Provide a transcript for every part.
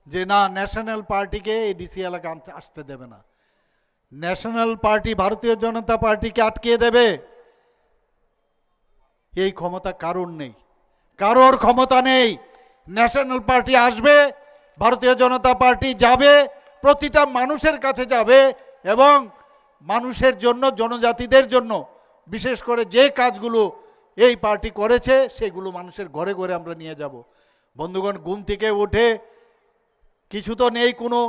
যে না, ন্যাশনাল পার্টিকে এডিসি এলাকা আসতে দেবে না, ন্যাশনাল পার্টি ভারতীয় জনতা পার্টিকে আটকিয়ে দেবে, এই ক্ষমতা কারোর নেই, কারোর ক্ষমতা নেই। ন্যাশনাল পার্টি আসবে, ভারতীয় জনতা পার্টি যাবে, প্রতিটা মানুষের কাছে যাবে এবং মানুষের জন্য, জনজাতিদের জন্য বিশেষ করে যে কাজগুলো এই পার্টি করেছে সেগুলো মানুষের ঘরে ঘরে আমরা নিয়ে যাব। বন্ধুগণ, ঘুম থেকে উঠে কিছু তো নেই, কোনো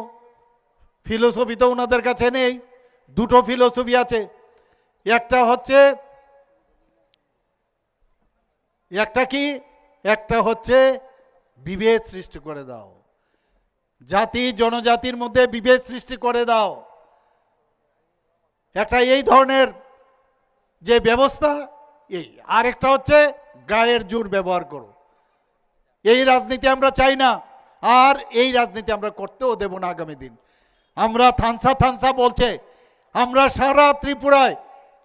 ফিলোসফি তো ওনাদের কাছে নেই। দুটো ফিলোসফি আছে, একটা হচ্ছে, একটা কি, একটা হচ্ছে বিভেদ সৃষ্টি করে দাও, জাতি জনজাতির মধ্যে বিভেদ সৃষ্টি করে দাও, একটা এই ধরনের যে ব্যবস্থা এই। আরেকটা হচ্ছে গায়ের জোর ব্যবহার করো। এই রাজনীতি আমরা চাই না, আর এই রাজনীতি আমরা করতেও দেব না আগামী দিন। আমরা থানসা থানসা বলছে, আমরা সারা ত্রিপুরায়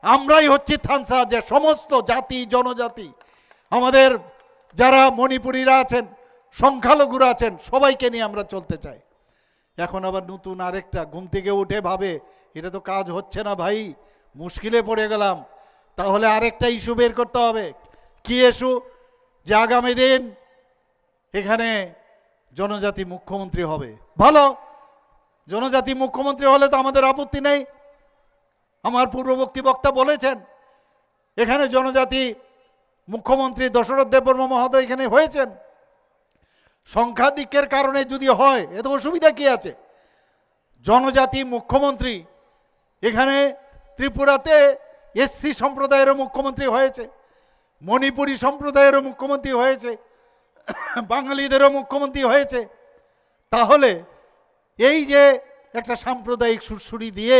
আমরাই হচ্ছি থানসা, যে সমস্ত জাতি জনজাতি, আমাদের যারা মণিপুরীরা আছেন, সংখ্যালঘুরা আছেন, সবাইকে নিয়ে আমরা চলতে চাই। এখন আবার নতুন আরেকটা, ঘুম থেকে উঠে ভাবে এটা তো কাজ হচ্ছে না ভাই, মুশকিলে পড়ে গেলাম, তাহলে আরেকটা ইস্যু বের করতে হবে। কি ইস্যু? যে আগামী দিন এখানে জনজাতি মুখ্যমন্ত্রী হবে। ভালো, জনজাতি মুখ্যমন্ত্রী হলে তো আমাদের আপত্তি নেই। আমার পূর্ববর্তী বক্তা বলেছেন এখানে জনজাতি মুখ্যমন্ত্রী দশরথ দেববর্মা মহোদয় এখানে হয়েছেন। সংখ্যাধিক্যের কারণে যদি হয় এত অসুবিধা কি আছে? জনজাতি মুখ্যমন্ত্রী এখানে ত্রিপুরাতে এসসি সম্প্রদায়েরও মুখ্যমন্ত্রী হয়েছে, মণিপুরী সম্প্রদায়েরও মুখ্যমন্ত্রী হয়েছে, বাঙালিদেরও মুখ্যমন্ত্রী হয়েছে। তাহলে এই যে একটা সাম্প্রদায়িক সুরসুরি দিয়ে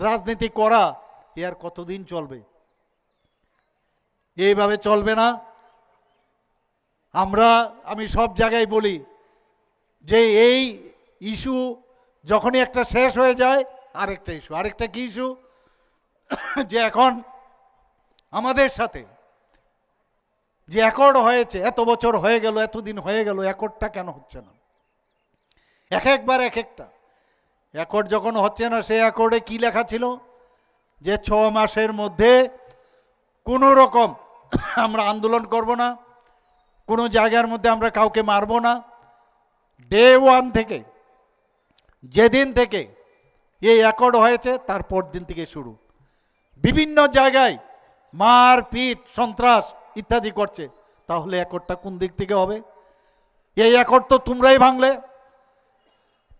রাজনীতি করা, এ আর কতদিন চলবে? এইভাবে চলবে না। আমি সব জায়গায় বলি যে এই ইস্যু যখনই একটা শেষ হয়ে যায় আরেকটা ইস্যু, আরেকটা কি ইস্যু? যে এখন আমাদের সাথে যে অ্যাকর্ড হয়েছে, এত বছর হয়ে গেল, এতদিন হয়ে গেল, অ্যাকর্ডটা কেন হচ্ছে না? একবার এক একটা অ্যাকর্ড যখন হচ্ছে না, সেই অ্যাকর্ডে কি লেখা ছিল? যে 6 মাসের মধ্যে কোনো রকম আমরা আন্দোলন করব না, কোনো জায়গার মধ্যে আমরা কাউকে মারব না। ডে 1 থেকে, যেদিন থেকে এই অ্যাকর্ড হয়েছে তারপর দিন থেকে শুরু, বিভিন্ন জায়গায় মারপিট, সন্ত্রাস ইত্যাদি করছে। তাহলে অ্যাকর্ডটা কোন দিক থেকে হবে? এই অ্যাকর্ড তো তোমরাই ভাঙলে।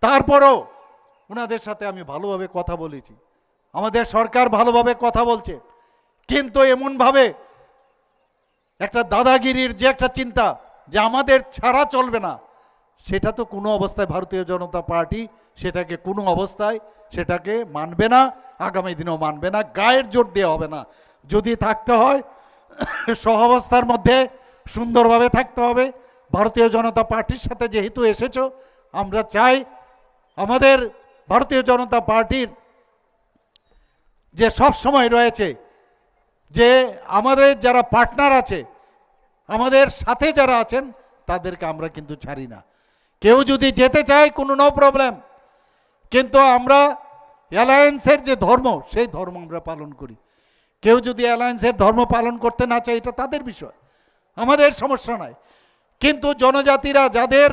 তারপরও ওনাদের সাথে আমি ভালোভাবে কথা বলেছি, আমাদের সরকার ভালোভাবে কথা বলছে, কিন্তু এমনভাবে একটা দাদাগিরির যে একটা চিন্তা যে আমাদের ছাড়া চলবে না, সেটা তো কোনো অবস্থায় ভারতীয় জনতা পার্টি সেটাকে কোনো অবস্থায় সেটাকে মানবে না, আগামী দিনেও মানবে না। গায়ের জোর দেওয়া হবে না। যদি থাকতে হয় সহাবস্থার মধ্যে সুন্দরভাবে থাকতে হবে। ভারতীয় জনতা পার্টির সাথে যেহেতু এসেছো, আমরা চাই আমাদের ভারতীয় জনতা পার্টির যে সব সময় রয়েছে, যে আমাদের যারা পার্টনার আছে, আমাদের সাথে যারা আছেন, তাদেরকে আমরা কিন্তু ছাড়ি না। কেউ যদি যেতে চায় কোনো নো প্রবলেম, কিন্তু আমরা অ্যালায়েন্সের যে ধর্ম, সেই ধর্ম আমরা পালন করি। কেউ যদি অ্যালায়েন্সের ধর্ম পালন করতে না চায়, এটা তাদের বিষয়, আমাদের সমস্যা নাই। কিন্তু জনজাতিরা যাদের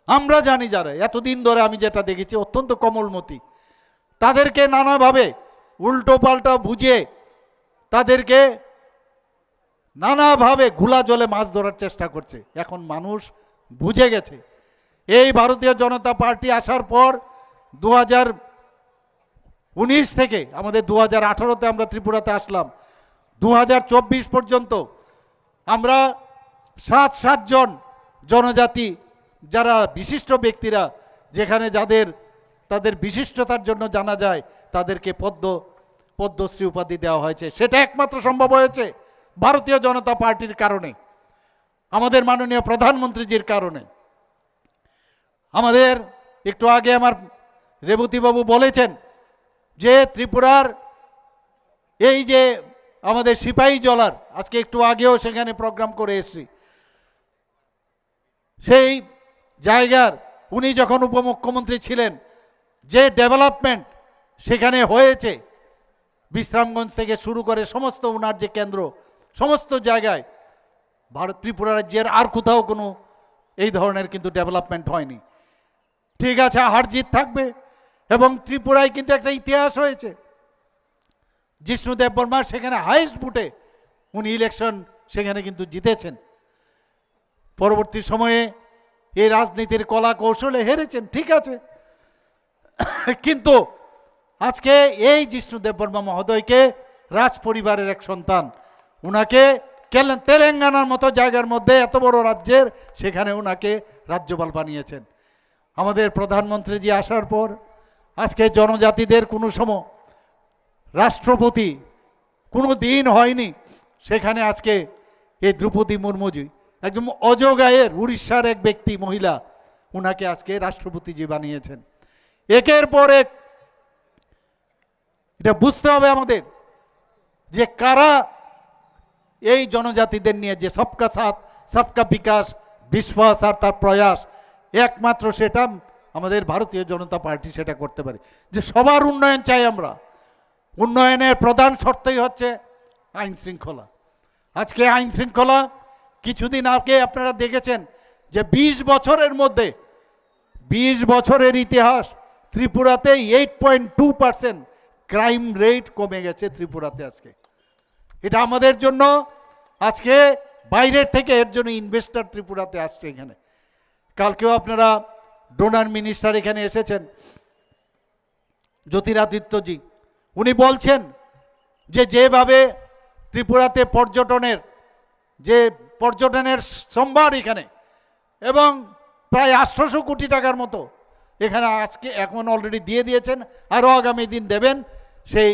আমরা জানি, যারা এতদিন ধরে আমি যেটা দেখেছি অত্যন্ত কোমলমতি, তাদেরকে নানাভাবে উল্টো পাল্টা বুঝিয়ে তাদেরকে নানাভাবে ঘোলা জলে মাছ ধরার চেষ্টা করছে। এখন মানুষ বুঝে গেছে। এই ভারতীয় জনতা পার্টি আসার পর 2019 থেকে আমাদের 2018-তে আমরা ত্রিপুরাতে আসলাম, 2024 পর্যন্ত আমরা 7 জন জনজাতি যারা বিশিষ্ট ব্যক্তিরা, যেখানে তাদের বিশিষ্টতার জন্য জানা যায়, তাদেরকে পদ্মশ্রী উপাধি দেওয়া হয়েছে। সেটা একমাত্র সম্ভব হয়েছে ভারতীয় জনতা পার্টির কারণে, আমাদের মাননীয় প্রধানমন্ত্রীজির কারণে। আমাদের একটু আগে আমার রেবতীবাবু বলেছেন যে ত্রিপুরার এই যে আমাদের সিপাহী জলার, আজকে একটু আগেও সেখানে প্রোগ্রাম করে এসেছি, সেই জায়গার উনি যখন উপমুখ্যমন্ত্রী ছিলেন যে ডেভেলপমেন্ট সেখানে হয়েছে, বিশ্রামগঞ্জ থেকে শুরু করে সমস্ত উনার যে কেন্দ্র, সমস্ত জায়গায় ভারত ত্রিপুরা রাজ্যের আর কোথাও কোনো এই ধরনের কিন্তু ডেভেলপমেন্ট হয়নি। ঠিক আছে, হার জিত থাকবে, এবং ত্রিপুরায় কিন্তু একটা ইতিহাস হয়েছে। জিষ্ণু দেববর্মা সেখানে হাইয়েস্ট ভোটে উনি ইলেকশন সেখানে কিন্তু জিতেছেন। পরবর্তী সময়ে এই রাজনীতির কলা কৌশলে হেরেছেন, ঠিক আছে, কিন্তু আজকে এই জিষ্ণু দেববর্মা মহোদয়কে রাজ পরিবারের এক সন্তান, উনাকে তেলেঙ্গানার মতো জায়গার মধ্যে এত বড় রাজ্যের সেখানে উনাকে রাজ্যপাল বানিয়েছেন। আমাদের প্রধানমন্ত্রীজি আসার পর আজকে জনজাতিদের কোনো সময় রাষ্ট্রপতি কোনো দিন হয়নি, সেখানে আজকে এই দ্রৌপদী মুর্মুজি একদম অজগায়ের উড়িষ্যার এক ব্যক্তি মহিলা, উনাকে আজকে রাষ্ট্রপতিজি বানিয়েছেন। একের পর এক এটা বুঝতে হবে আমাদের যে কারা এই জনজাতিদের নিয়ে যে সবকা সাথ সবকা বিকাশ বিশ্বাস আর তার প্রয়াস, একমাত্র সেটা আমাদের ভারতীয় জনতা পার্টি সেটা করতে পারে, যে সবার উন্নয়ন চাই আমরা। উন্নয়নের প্রধান শর্তই হচ্ছে আইন শৃঙ্খলা। আজকে আইন শৃঙ্খলা কিছুদিন আগে আপনারা দেখেছেন যে 20 বছরের মধ্যে 20 বছরের ইতিহাস ত্রিপুরাতে 8.2% ক্রাইম রেট কমে গেছে ত্রিপুরাতে আজকে। এটা আমাদের জন্য আজকে বাইরের থেকে এর জন্য ইনভেস্টর ত্রিপুরাতে আসছে এখানে। কালকেও আপনারা ডোনার মিনিস্টার এখানে এসেছেন জ্যোতিরাদিত্যজি, উনি বলছেন যে যেভাবে ত্রিপুরাতে পর্যটনের সম্ভার এখানে, এবং প্রায় 800 কোটি টাকার মতো এখানে আজকে এখন অলরেডি দিয়ে দিয়েছেন, আরও আগামী দিন দেবেন। সেই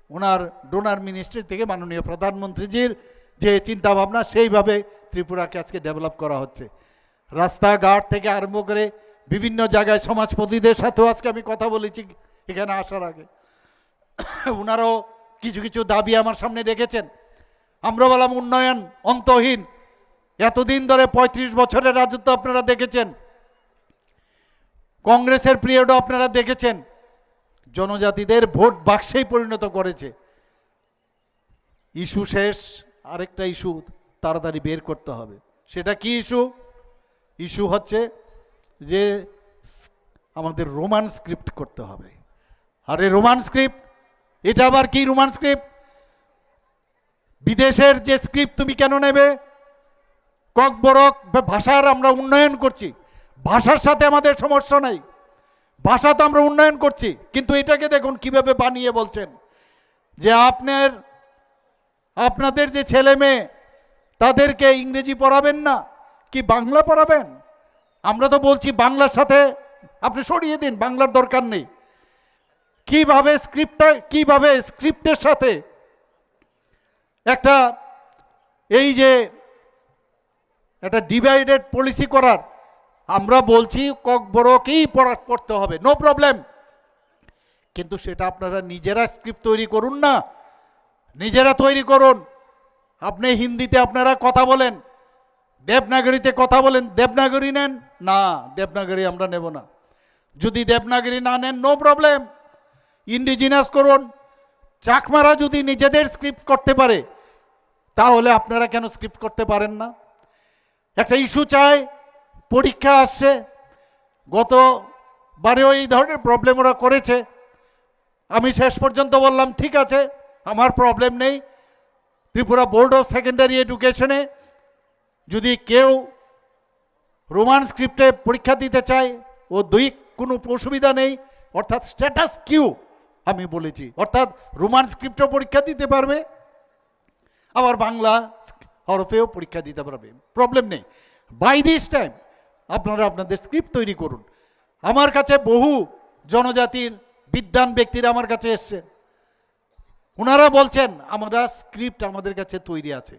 ওনার ডোনার মিনিস্ট্রি থেকে মাননীয় প্রধানমন্ত্রীজির যে চিন্তাভাবনা, সেইভাবে ত্রিপুরাকে আজকে ডেভেলপ করা হচ্ছে। রাস্তাঘাট থেকে আরম্ভ করে বিভিন্ন জায়গায় সমাজপতিদের সাথেও আজকে আমি কথা বলেছি এখানে আসার আগে। ওনারাও কিছু কিছু দাবি আমার সামনে রেখেছেন। আমরা বললাম উন্নয়ন অন্তহীন। এতদিন ধরে 35 বছরের রাজত্ব আপনারা দেখেছেন, কংগ্রেসের পিরিয়ডও আপনারা দেখেছেন, জনজাতিদের ভোট বাক্সেই পরিণত করেছে। ইস্যু শেষ, আরেকটা ইস্যু তাড়াতাড়ি বের করতে হবে। সেটা কি ইস্যু? ইস্যু হচ্ছে যে আমাদের রোমান স্ক্রিপ্ট করতে হবে। আরে রোমান স্ক্রিপ্ট, এটা আবার কি রোমান স্ক্রিপ্ট? বিদেশের যে স্ক্রিপ্ট তুমি কেন নেবে? ককবরক ভাষার আমরা উন্নয়ন করছি, ভাষার সাথে আমাদের সমস্যা নাই, ভাষা তো আমরা উন্নয়ন করছি, কিন্তু এটাকে দেখুন কিভাবে বানিয়ে বলছেন যে আপনাদের যে ছেলে মেয়ে তাদেরকে ইংরেজি পড়াবেন না, কি বাংলা পড়াবেন? আমরা তো বলছি বাংলার সাথে আপনি সরিয়ে দিন, বাংলার দরকার নেই। কিভাবে স্ক্রিপ্টের সাথে একটা এই যে একটা ডিভাইডেড পলিসি করার, আমরা বলছি ককবরকেই পড়তে হবে, নো প্রবলেম, কিন্তু সেটা আপনারা নিজেরা স্ক্রিপ্ট তৈরি করুন না, নিজেরা তৈরি করুন। আপনি হিন্দিতে আপনারা কথা বলেন, দেবনাগরীতে কথা বলেন, দেবনাগরী নেন না, দেবনাগরী আমরা নেব না। যদি দেবনাগরী না নেন নো প্রবলেম, ইন্ডিজিনাস করুন। চাকমারা যদি নিজেদের স্ক্রিপ্ট করতে পারে তাহলে আপনারা কেন স্ক্রিপ্ট করতে পারেন না? একটা ইস্যু চাই, পরীক্ষা আসছে, গতবারেও এই ধরনের প্রবলেম ওরা করেছে। আমি শেষ পর্যন্ত বললাম ঠিক আছে, আমার প্রবলেম নেই, ত্রিপুরা বোর্ড অফ সেকেন্ডারি এডুকেশনে যদি কেউ রোমান স্ক্রিপ্টে পরীক্ষা দিতে চায় ও কোনো অসুবিধা নেই, অর্থাৎ স্ট্যাটাস কিউ আমি বলেছি, অর্থাৎ রোমান স্ক্রিপ্টেও পরীক্ষা দিতে পারবে, আবার বাংলা হরফেও পরীক্ষা দিতে পারবে, প্রবলেম নেই। বাই দিস টাইম আপনারা আপনাদের স্ক্রিপ্ট তৈরি করুন। আমার কাছে বহু জনজাতির বিদ্বান ব্যক্তিরা আমার কাছে এসছেন, ওনারা বলছেন আমরা স্ক্রিপ্ট আমাদের কাছে তৈরি আছে,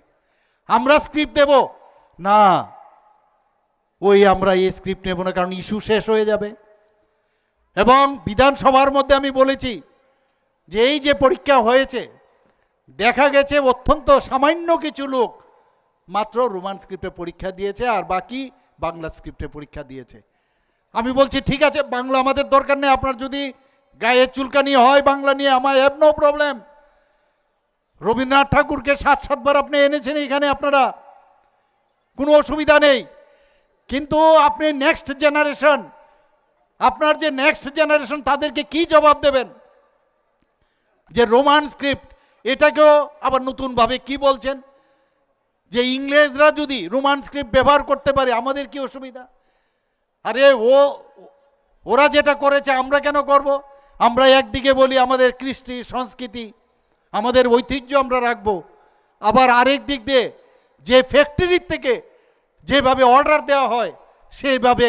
আমরা স্ক্রিপ্ট দেব না, আমরা এই স্ক্রিপ্ট নেব না, কারণ ইস্যু শেষ হয়ে যাবে। এবং বিধানসভার মধ্যে আমি বলেছি যে এই যে পরীক্ষা হয়েছে, দেখা গেছে অত্যন্ত সামান্য কিছু লোক মাত্র রোমান স্ক্রিপ্টে পরীক্ষা দিয়েছে, আর বাকি বাংলা স্ক্রিপ্টে পরীক্ষা দিয়েছে। আমি বলছি ঠিক আছে, বাংলা আমাদের দরকার নেই, আপনার যদি গায়ে চুলকানি হয় বাংলা নিয়ে, আমার হ্যাভ নো প্রবলেম। রবীন্দ্রনাথ ঠাকুরকে 7-7 বার আপনি এনেছেন এখানে, আপনারা কোনো অসুবিধা নেই। কিন্তু আপনি নেক্সট জেনারেশন, আপনার যে নেক্সট জেনারেশন তাদেরকে কি জবাব দেবেন? যে রোমান স্ক্রিপ্ট, এটাকেও আবার নতুনভাবে কি বলছেন যে ইংরেজরা যদি রোমান স্ক্রিপ্ট ব্যবহার করতে পারে আমাদের কি অসুবিধা? আরে ওরা যেটা করেছে আমরা কেন করব? আমরা একদিকে বলি আমাদের কৃষ্টি সংস্কৃতি, আমাদের ঐতিহ্য আমরা রাখবো, আবার আরেক দিক দিয়ে যে ফ্যাক্টরির থেকে যেভাবে অর্ডার দেওয়া হয় সেইভাবে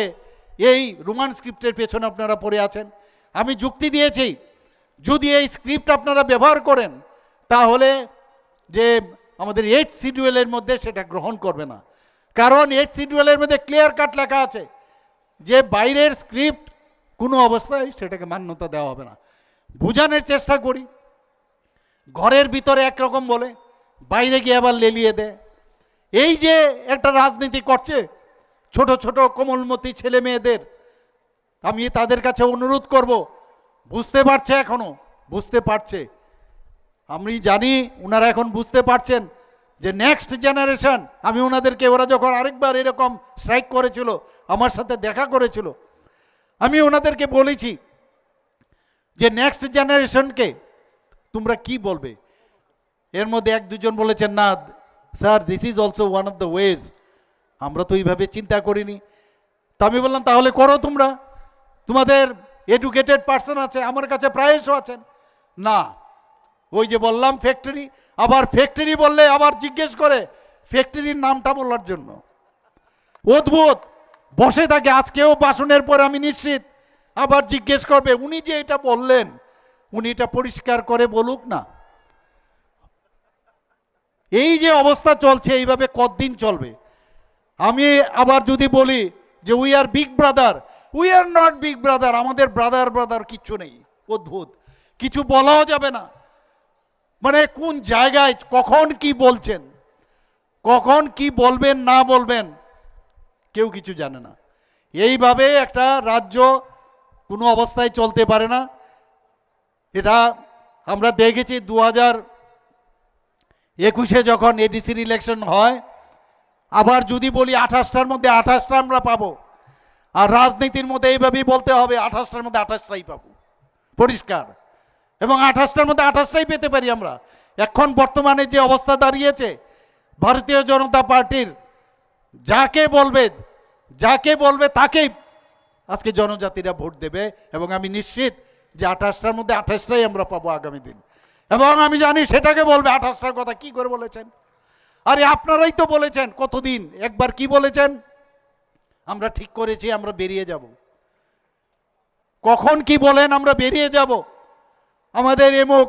এই রোমান স্ক্রিপ্টের পেছনে আপনারা পড়ে আছেন। আমি যুক্তি দিয়েছি, যদি এই স্ক্রিপ্ট আপনারা ব্যবহার করেন তাহলে যে আমাদের 8 শিডিউলের মধ্যে সেটা গ্রহণ করবে না, কারণ 8 শিডিউলের মধ্যে ক্লিয়ার কাট লেখা আছে যে বাইরের স্ক্রিপ্ট কোনো অবস্থায় সেটাকে মান্যতা দেওয়া হবে না। বোঝানোর চেষ্টা করি, ঘরের ভিতরে একরকম বলে বাইরে গিয়ে আবার লেলিয়ে দেয়। এই যে একটা রাজনীতি করছে ছোট ছোট কোমলমতি ছেলে মেয়েদের, আমি তাদের কাছে অনুরোধ করব, বুঝতে পারছে, এখনো বুঝতে পারছে, আমি জানি ওনারা এখন বুঝতে পারছেন যে নেক্সট জেনারেশন, আমি ওনাদেরকে, ওরা যখন আরেকবার এরকম স্ট্রাইক করেছিল আমার সাথে দেখা করেছিল, আমি ওনাদেরকে বলেছি যে নেক্সট জেনারেশনকে তোমরা কি বলবে? এর মধ্যে 1-2 জন বলেছেন না sir, this is also one of the ways, আমরা তো এইভাবে চিন্তা করিনি। তা আমি বললাম তাহলে করো, তোমরা, তোমাদের এডুকেটেড পার্সন আছে, আমার কাছে প্রায়শ আছেন। না, ওই যে বললাম ফ্যাক্টরি, আবার ফ্যাক্টরি বললে আবার জিজ্ঞেস করে ফ্যাক্টরির নামটা বলার জন্য, অদ্ভুত বসে থাকে। আজকেও বাসনের পরে আমি নিশ্চিত আবার জিজ্ঞেস করবে উনি যে এটা বললেন, উনি এটা পরিষ্কার করে বলুক না। এই যে অবস্থা চলছে এইভাবে কতদিন চলবে? আমি আবার যদি বলি যে we are big brother, we are not big brother, আমাদের ব্রাদার ব্রাদার কিচ্ছু নেই। অদ্ভুত, কিছু বলাও যাবে না, মানে কোন জায়গায় কখন কি বলছেন, কখন কি বলবেন না বলবেন কেউ কিছু জানে না। এইভাবে একটা রাজ্য কোনো অবস্থায় চলতে পারে না। এটা আমরা দেখেছি 2021-এ যখন এডিসির ইলেকশন হয়, আবার যদি বলি 28টার মধ্যে 28টা আমরা পাবো, আর রাজনীতির মধ্যে এইভাবেই বলতে হবে 28টার মধ্যে 28টাই পাবো পরিষ্কার, এবং 28টার মধ্যে 28টাই পেতে পারি আমরা। এখন বর্তমানে যে অবস্থা দাঁড়িয়েছে, ভারতীয় জনতা পার্টির যাকে বলবে তাকেই আজকে জনজাতিরা ভোট দেবে, এবং আমি নিশ্চিত যে 28টার মধ্যে 28টাই আমরা পাবো আগামী দিন। এবং আমি জানি সেটাকে বলবে 28টার কথা কি করে বলেছেন, আরে আপনারাই তো বলেছেন কতদিন, একবার কি বলেছেন, আমরা ঠিক করেছি আমরা বেরিয়ে যাব। কখন কি বলেন আমরা বেরিয়ে যাব? আমাদের এমুক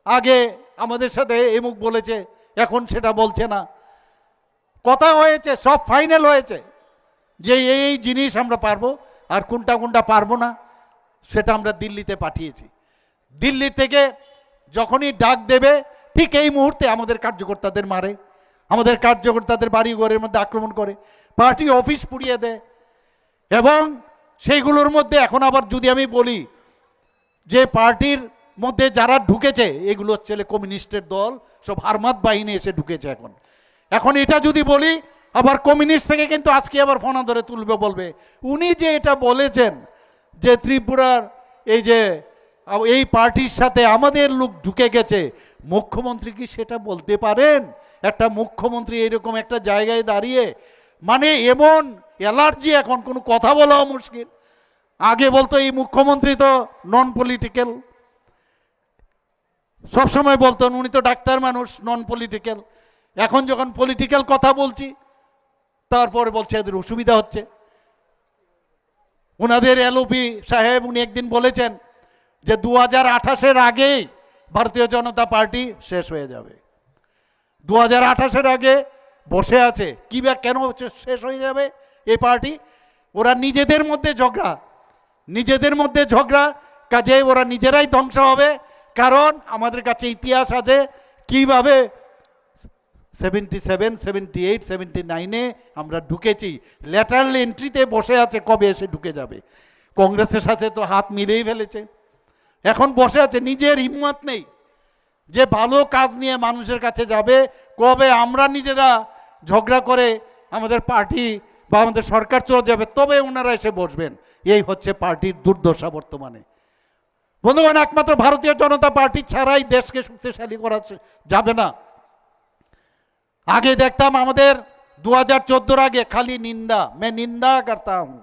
আগে আমাদের সাথে এমুক বলেছে, এখন সেটা বলছে না। কথা হয়েছে, সব ফাইনাল হয়েছে যে এই জিনিস আমরা পারবো, আর কোনটা কোনটা পারবো না সেটা আমরা দিল্লিতে পাঠিয়েছি। দিল্লি থেকে যখনই ডাক দেবে ঠিক এই মুহূর্তে আমাদের কার্যকর্তাদের মারে, আমাদের কার্যকর্তাদের বাড়ি ঘরের মধ্যে আক্রমণ করে, পার্টি অফিস পুড়িয়ে দেয়। এবং সেইগুলোর মধ্যে এখন আবার যদি আমি বলি যে পার্টির মধ্যে যারা ঢুকেছে এগুলো হচ্ছে কমিউনিস্টের দল, সব আর্মাদ বাহিনী এসে ঢুকেছে। এখন এটা যদি বলি আবার কমিউনিস্ট থেকে কিন্তু আজকে আবার ফোনা ধরে তুলবে, বলবে উনি যে এটা বলেছেন যে ত্রিপুরার এই পার্টির সাথে আমাদের লোক ঢুকে গেছে, মুখ্যমন্ত্রী কি সেটা বলতে পারেন? একটা মুখ্যমন্ত্রী এরকম একটা জায়গায় দাঁড়িয়ে, মানে এমন অ্যালার্জি, এখন কোনো কথা বলাও মুশকিল। আগে বলতো এই মুখ্যমন্ত্রী তো নন পলিটিক্যাল, সবসময় বলতেন উনি তো ডাক্তার মানুষ, নন পলিটিক্যাল। এখন যখন পলিটিক্যাল কথা বলছি তারপরে বলছে এদের অসুবিধা হচ্ছে। ওনাদের এলওপি সাহেব উনি একদিন বলেছেন যে 2028-এর আগেই ভারতীয় জনতা পার্টি শেষ হয়ে যাবে। 2028-এর আগে বসে আছে, কি বা কেন শেষ হয়ে যাবে এই পার্টি? ওরা নিজেদের মধ্যে ঝগড়া, কাজে ওরা নিজেরাই ধ্বংস হবে। কারণ আমাদের কাছে ইতিহাস আছে কিভাবে 77, 78, 79-এ আমরা ঢুকেছি, ল্যাটারাল এন্ট্রিতে বসে আছে, কবে এসে ঢুকে যাবে। কংগ্রেসের সাথে তো হাত মিলেই ফেলেছে, এখন বসে আছে, নিজের হিম্মত নেই যে ভালো কাজ নিয়ে মানুষের কাছে যাবে। কবে আমরা নিজেরা ঝগড়া করে আমাদের পার্টি বা আমাদের সরকার চলে যাবে, তবে ওনারা এসে বসবেন। এই হচ্ছে পার্টির দুর্দশা বর্তমানে। বন্ধুগণ, একমাত্র ভারতীয় জনতা পার্টি ছাড়াই দেশকে শক্তিশালী করা যাবে না। আগে দেখতাম আমাদের 2014 আগে খালি নিন্দা, मैं निंदा करता हूं,